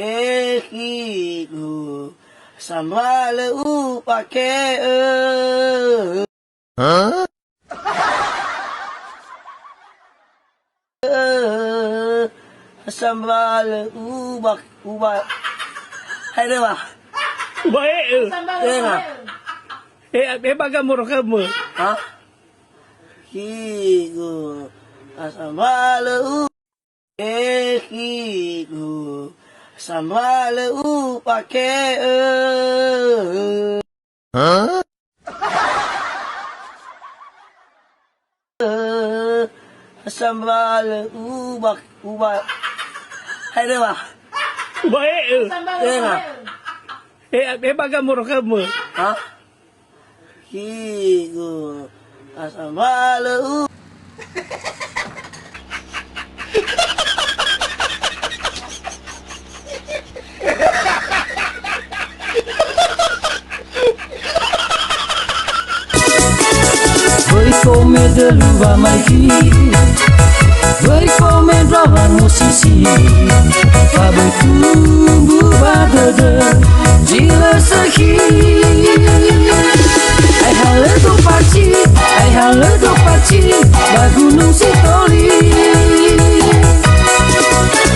Hidu sama leu pake sama leu ubak hai deh mah Baik. Baga murah kamu. hah hidu sama leu hidu sama leu pake sama leu ubak hai deh mah Baik. mah Baga murah kamu. hah hidu sama leu Voi come deluva mai chi Voi come trova musisi Fa voi tumbu va de Jila sahi